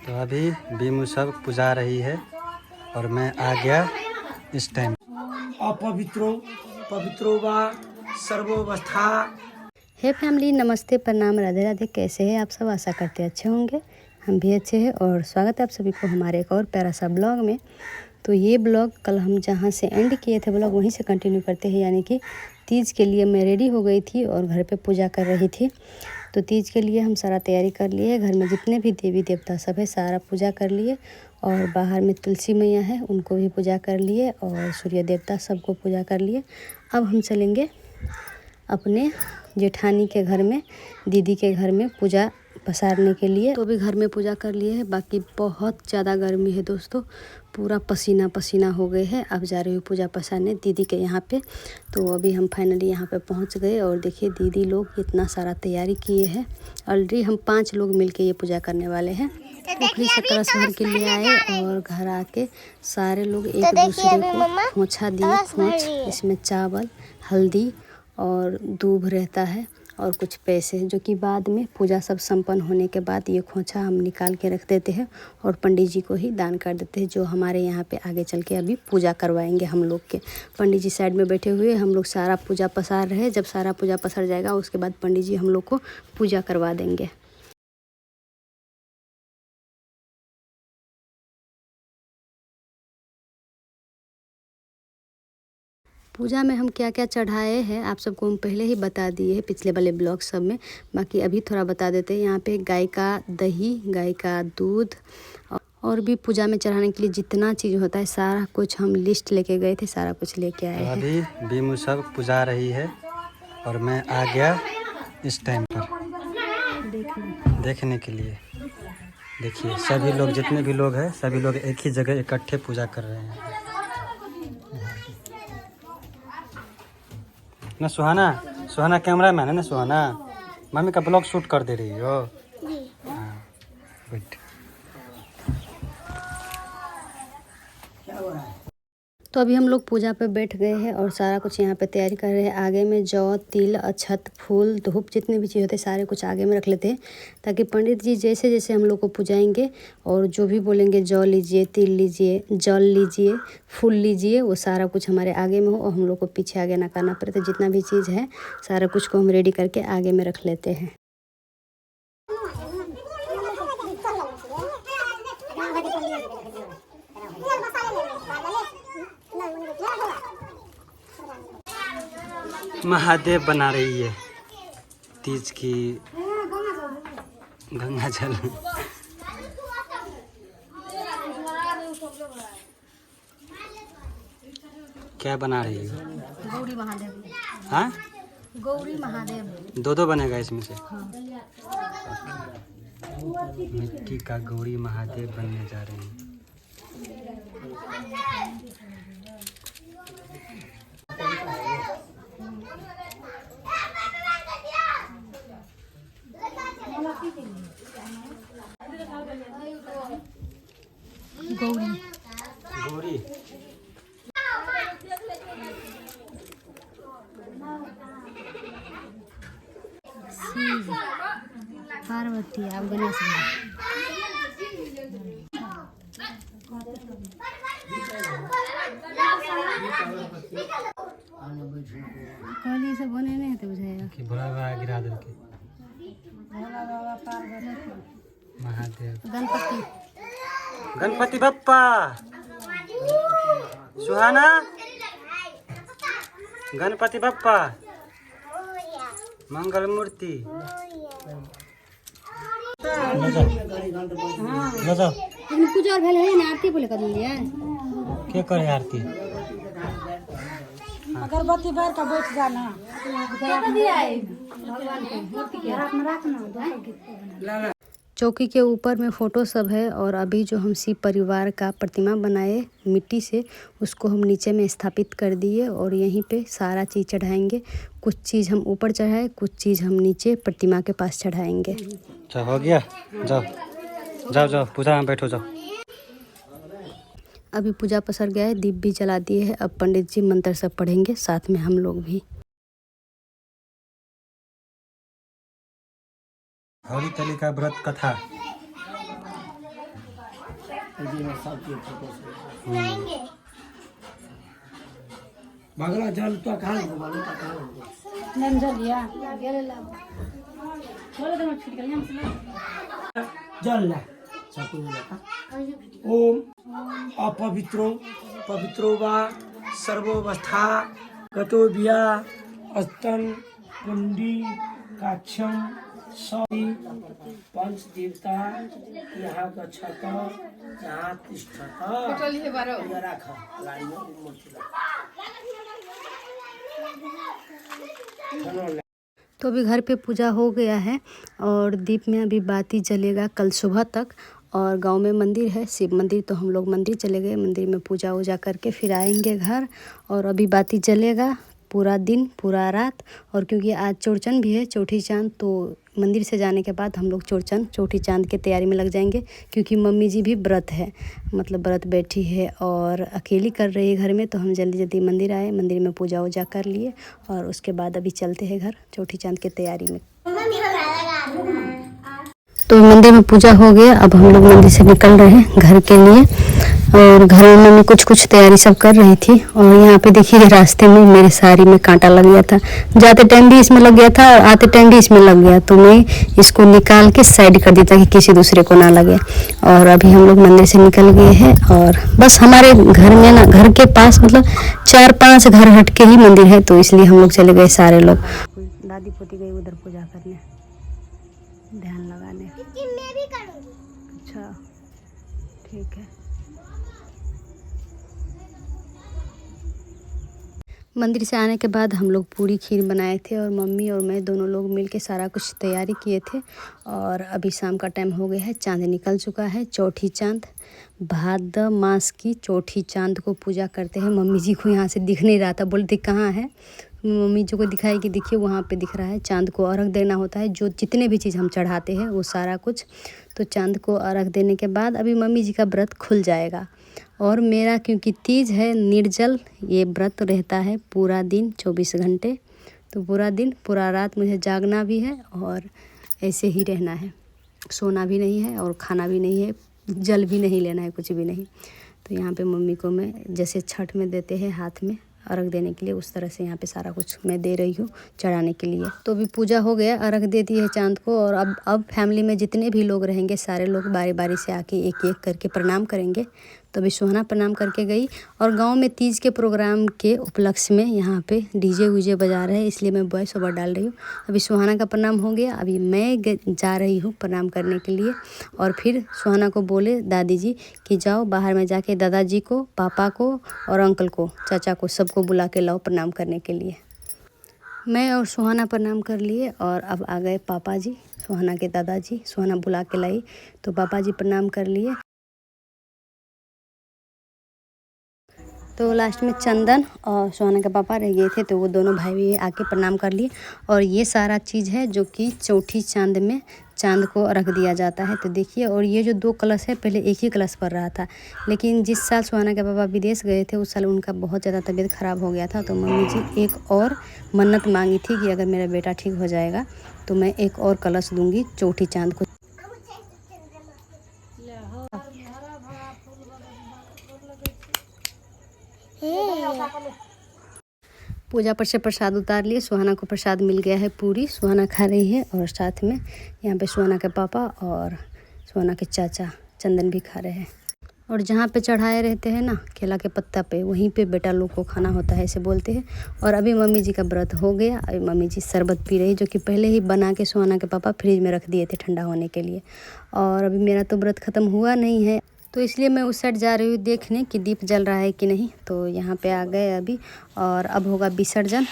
तो अभी बीमू सब पुजा रही है और मैं आ गया इस टाइम। अपवित्रो पवित्रो वा सर्वोवस्था। हे फैमिली, नमस्ते, प्रणाम, राधे राधे। कैसे हैं आप सब? आशा करते अच्छे होंगे। हम भी अच्छे हैं और स्वागत है आप सभी को हमारे एक और प्यारा सा ब्लॉग में। तो ये ब्लॉग कल हम जहाँ से एंड किए थे ब्लॉग वहीं से कंटिन्यू करते हैं, यानी कि तीज के लिए मैं रेडी हो गई थी और घर पे पूजा कर रही थी। तो तीज के लिए हम सारा तैयारी कर लिए, घर में जितने भी देवी देवता सब है सारा पूजा कर लिए और बाहर में तुलसी मैया है उनको भी पूजा कर लिए और सूर्य देवता सबको पूजा कर लिए। अब हम चलेंगे अपने जेठानी के घर में, दीदी के घर में पूजा पसारने के लिए। तो भी घर में पूजा कर लिए है। बाकी बहुत ज़्यादा गर्मी है दोस्तों, पूरा पसीना पसीना हो गए हैं। अब जा रही हूँ पूजा पसारने दीदी के यहाँ पे। तो अभी हम फाइनली यहाँ पे पहुँच गए और देखिए दीदी लोग इतना सारा तैयारी किए हैं। ऑलरेडी हम 5 लोग मिलके ये पूजा करने वाले हैं। पोखरी से कलश भर के लिए आए और घर आके सारे लोग एक दूसरे को खोंछा दिए। खोंछ इसमें चावल, हल्दी और दूब रहता है और कुछ पैसे, जो कि बाद में पूजा सब संपन्न होने के बाद ये खोंछा हम निकाल के रख देते हैं और पंडित जी को ही दान कर देते हैं, जो हमारे यहाँ पे आगे चल के अभी पूजा करवाएंगे हम लोग के। पंडित जी साइड में बैठे हुए, हम लोग सारा पूजा पसार रहे हैं। जब सारा पूजा पसर जाएगा उसके बाद पंडित जी हम लोग को पूजा करवा देंगे। पूजा में हम क्या क्या चढ़ाए हैं आप सबको हम पहले ही बता दिए हैं पिछले वाले ब्लॉग सब में। बाकी अभी थोड़ा बता देते हैं। यहाँ पे गाय का दही, गाय का दूध और भी पूजा में चढ़ाने के लिए जितना चीज़ होता है सारा कुछ हम लिस्ट लेके गए थे, सारा कुछ लेके आए हैं। अभी बीमू सब पुजा रही है और मैं आ गया इस टाइम पर देखने के लिए। देखिए सभी लोग, जितने भी लोग हैं सभी लोग एक ही जगह इकट्ठे पूजा कर रहे हैं ना। सुहाना कैमरा मैन है ना। सुहाना मम्मी का ब्लॉग शूट कर दे रही हो। हाँ, गुड। तो अभी हम लोग पूजा पे बैठ गए हैं और सारा कुछ यहाँ पे तैयारी कर रहे हैं। आगे में जौ, तिल, अक्षत, फूल, धूप, जितने भी चीज़ होते हैं सारे कुछ आगे में रख लेते हैं, ताकि पंडित जी जैसे जैसे हम लोग को पूजाएंगे और जो भी बोलेंगे जौ लीजिए, तिल लीजिए, जल लीजिए, फूल लीजिए, वो सारा कुछ हमारे आगे में हो और हम लोग को पीछे आगे ना करना पड़े। तो जितना भी चीज़ है सारा कुछ को हम रेडी करके आगे में रख लेते हैं। महादेव बना रही है तीज की गंगा जल। क्या बना रही है? गौरी महादेव। हाँ, गौरी महादेव। दो बनेगा इसमें से। हाँ। मिट्टी का गौरी महादेव बनने जा रहे हैं। गौरी गौरी शिव, पार्वती, आप गणेश कहली से बने नहीं थे बुझाएगा कि भोला बाबा गिरा दल के महादेव। गणपति बप्पा, सुहाना, गणपति बप्पा, मंगल मूर्ति। पूजा और भेल है ना, आरती बोले कर लिया क्या करे आरती? अगरबत्ती बार का बैठ जाना। चौकी के ऊपर में फ़ोटो सब है और अभी जो हम शिव परिवार का प्रतिमा बनाए मिट्टी से उसको हम नीचे में स्थापित कर दिए और यहीं पे सारा चीज़ चढ़ाएंगे। कुछ चीज़ हम ऊपर चढ़ाए, कुछ चीज़ हम नीचे प्रतिमा के पास चढ़ाएंगे। अच्छा हो गया, जाओ जाओ जाओ पूजा में बैठो, जाओ। अभी पूजा पसर गया है, दीप भी जला दिए है। अब पंडित जी मंत्र सब पढ़ेंगे, साथ में हम लोग भी। हरी तली का व्रत कथा। सबके फोटो से बगला जल तो कहाँ लगो बालू का कहाँ लगो नम जल लिया गेले ला बोले तो मैं छूट गया हम से जल ला चाकू लगा ओम अपवित्रो पवित्रो वा सर्वोवस्था गतो बिया अस्तन कुंडी काक्षम सभी पंच देवता यहाँ गच्छत यहाँ तिष्ठत रख लाइन में मूर्ति रख। तो अभी घर पे पूजा हो गया है और दीप में अभी बाती जलेगा कल सुबह तक। और गांव में मंदिर है शिव मंदिर, तो हम लोग मंदिर चले गए, मंदिर में पूजा वूजा करके फिर आएंगे घर। और अभी बाती जलेगा पूरा दिन पूरा रात। और क्योंकि आज चौड़चन भी है, चौठी चाँद, तो मंदिर से जाने के बाद हम लोग चौड़चन चौठी चाँद की तैयारी में लग जाएंगे। क्योंकि मम्मी जी भी व्रत है, मतलब व्रत बैठी है और अकेली कर रही है घर में, तो हम जल्दी जल्दी मंदिर आए, मंदिर में पूजा वूजा कर लिए और उसके बाद अभी चलते हैं घर चौठी चाँद की तैयारी में। तो मंदिर में पूजा हो गया, अब हम लोग मंदिर से निकल रहे हैं घर के लिए। और घर में मम्मी कुछ कुछ तैयारी सब कर रही थी। और यहाँ पे देखिए रास्ते में मेरे साड़ी में कांटा लग गया था, जाते टाइम भी इसमें लग गया था और आते टाइम भी इसमें लग गया, तो मैं इसको निकाल के साइड कर दी ताकि किसी दूसरे को ना लगे। और अभी हम लोग मंदिर से निकल गए हैं और बस हमारे घर में ना, घर के पास मतलब 4-5 घर हट के ही मंदिर है, तो इसलिए हम लोग चले गए सारे लोग। दादी पोती गई उधर पूजा करने, ध्यान लगाने। मैं भी करूँगी। अच्छा ठीक है। मंदिर से आने के बाद हम लोग पूरी खीर बनाए थे और मम्मी और मैं दोनों लोग मिलके सारा कुछ तैयारी किए थे। और अभी शाम का टाइम हो गया है, चांद निकल चुका है, चौठी चांद, भाद्र मास की चौठी चांद को पूजा करते हैं। मम्मी जी को यहाँ से दिख नहीं रहा था, बोलते कहाँ है, मम्मी जी को दिखाई कि देखिए वहाँ पे दिख रहा है। चांद को अर्घ देना होता है, जो जितने भी चीज़ हम चढ़ाते हैं वो सारा कुछ। तो चांद को अर्घ देने के बाद अभी मम्मी जी का व्रत खुल जाएगा। और मेरा क्योंकि तीज है निर्जल, ये व्रत रहता है पूरा दिन 24 घंटे, तो पूरा दिन पूरा रात मुझे जागना भी है और ऐसे ही रहना है, सोना भी नहीं है और खाना भी नहीं है, जल भी नहीं लेना है, कुछ भी नहीं। तो यहाँ पे मम्मी को मैं जैसे छठ में देते हैं हाथ में अर्घ देने के लिए, उस तरह से यहाँ पे सारा कुछ मैं दे रही हूँ चढ़ाने के लिए। तो अभी पूजा हो गया, अर्घ दे दी है चांद को। और अब फैमिली में जितने भी लोग रहेंगे सारे लोग बारी बारी से आके एक एक करके प्रणाम करेंगे। तो अभी सुहाना प्रणाम करके गई। और गांव में तीज के प्रोग्राम के उपलक्ष्य में यहाँ पे डीजे वीजे बजा रहे हैं, इसलिए मैं वॉइस ओवर डाल रही हूँ। अभी सुहाना का प्रणाम हो गया, अभी मैं जा रही हूँ प्रणाम करने के लिए। और फिर सुहाना को बोले दादी जी कि जाओ बाहर में जाके दादाजी को, पापा को और अंकल को, चाचा को, सबको बुला के लाओ प्रणाम करने के लिए। मैं और सुहाना प्रणाम कर लिए और अब आ गए पापा जी, सुहाना के दादाजी। सुहाना बुला के लाई तो पापा जी प्रणाम कर लिए। तो लास्ट में चंदन और सुहाना के पापा रह गए थे, तो वो दोनों भाई भी आके प्रणाम कर लिए। और ये सारा चीज़ है जो कि चौठी चांद में चांद को रख दिया जाता है। तो देखिए, और ये जो 2 कलश है, पहले एक ही कलश पर रहा था, लेकिन जिस साल सुहाना के पापा विदेश गए थे उस साल उनका बहुत ज़्यादा तबीयत ख़राब हो गया था। तो मम्मी जी एक और मन्नत मांगी थी कि अगर मेरा बेटा ठीक हो जाएगा तो मैं एक और कलश दूँगी चौठी चांद को। पूजा पर से प्रसाद उतार लिए, सुहाना को प्रसाद मिल गया है पूरी, सुहाना खा रही है। और साथ में यहाँ पे सुहाना के पापा और सुहाना के चाचा चंदन भी खा रहे हैं। और जहाँ पे चढ़ाए रहते हैं ना केला के पत्ता पे, वहीं पे बेटा लोग को खाना होता है, ऐसे बोलते हैं। और अभी मम्मी जी का व्रत हो गया, अभी मम्मी जी शरबत पी रही, जो कि पहले ही बना के सुहाना के पापा फ्रिज में रख दिए थे ठंडा होने के लिए। और अभी मेरा तो व्रत ख़त्म हुआ नहीं है, तो इसलिए मैं उस साइड जा रही हूँ देखने कि दीप जल रहा है कि नहीं। तो यहाँ पे आ गए अभी, और अब होगा विसर्जन।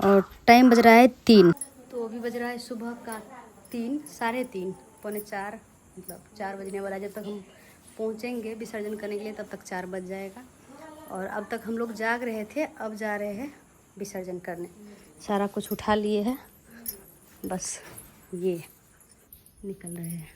और टाइम बज रहा है 3, तो अभी बज रहा है सुबह का 3, 3:30, पौने 4, मतलब 4 बजने वाला। जब तक हम पहुँचेंगे विसर्जन करने के लिए तब तक 4 बज जाएगा। और अब तक हम लोग जाग रहे थे, अब जा रहे हैं विसर्जन करने। सारा कुछ उठा लिए है, बस ये निकल रहे हैं।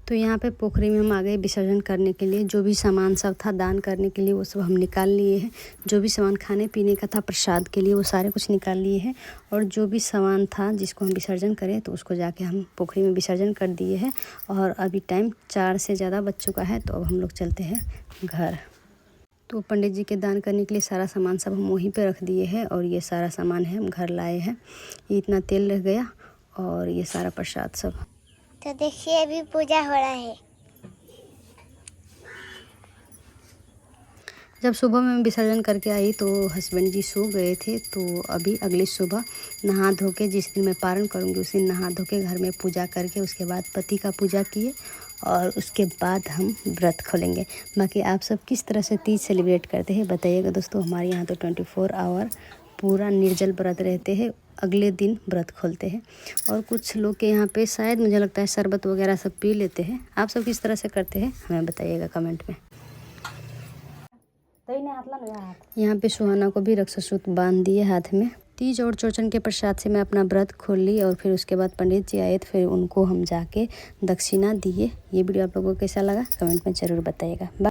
तो यहाँ पे पोखरी में हम आ गए विसर्जन करने के लिए। जो भी सामान सब था दान करने के लिए वो सब हम निकाल लिए हैं। जो भी सामान खाने पीने का था प्रसाद के लिए वो सारे कुछ निकाल लिए हैं। और जो भी सामान था जिसको हम विसर्जन करें तो उसको जाके हम पोखरी में विसर्जन कर दिए हैं। और अभी टाइम 4 से ज़्यादा बज चुका है, तो अब हम लोग चलते हैं घर। तो पंडित जी के दान करने के लिए सारा सामान सब हम वहीं पे रख दिए हैं। और ये सारा सामान है हम घर लाए हैं। ये इतना तेल रह गया और ये सारा प्रसाद सब। तो देखिए अभी पूजा हो रहा है। जब सुबह में विसर्जन करके आई तो हस्बैंड जी सो गए थे। तो अभी अगली सुबह नहा धो के, जिस दिन मैं पारण करूँगी उस दिन नहा धो के घर में पूजा करके उसके बाद पति का पूजा किए और उसके बाद हम व्रत खोलेंगे। बाकी आप सब किस तरह से तीज सेलिब्रेट करते हैं बताइएगा दोस्तों। हमारे यहाँ तो 24 आवर पूरा निर्जल व्रत रहते हैं, अगले दिन व्रत खोलते हैं। और कुछ लोग के यहाँ पे शायद मुझे लगता है शरबत वगैरह सब पी लेते हैं। आप सब किस तरह से करते हैं हमें बताइएगा कमेंट में। यहाँ पे सुहाना को भी रक्षासूत्र बांध दिए हाथ में। तीज और चौरचन के प्रसाद से मैं अपना व्रत खोल ली और फिर उसके बाद पंडित जी आए तो फिर उनको हम जाके दक्षिणा दिए। ये वीडियो आप लोगों को कैसा लगा कमेंट में ज़रूर बताइएगा।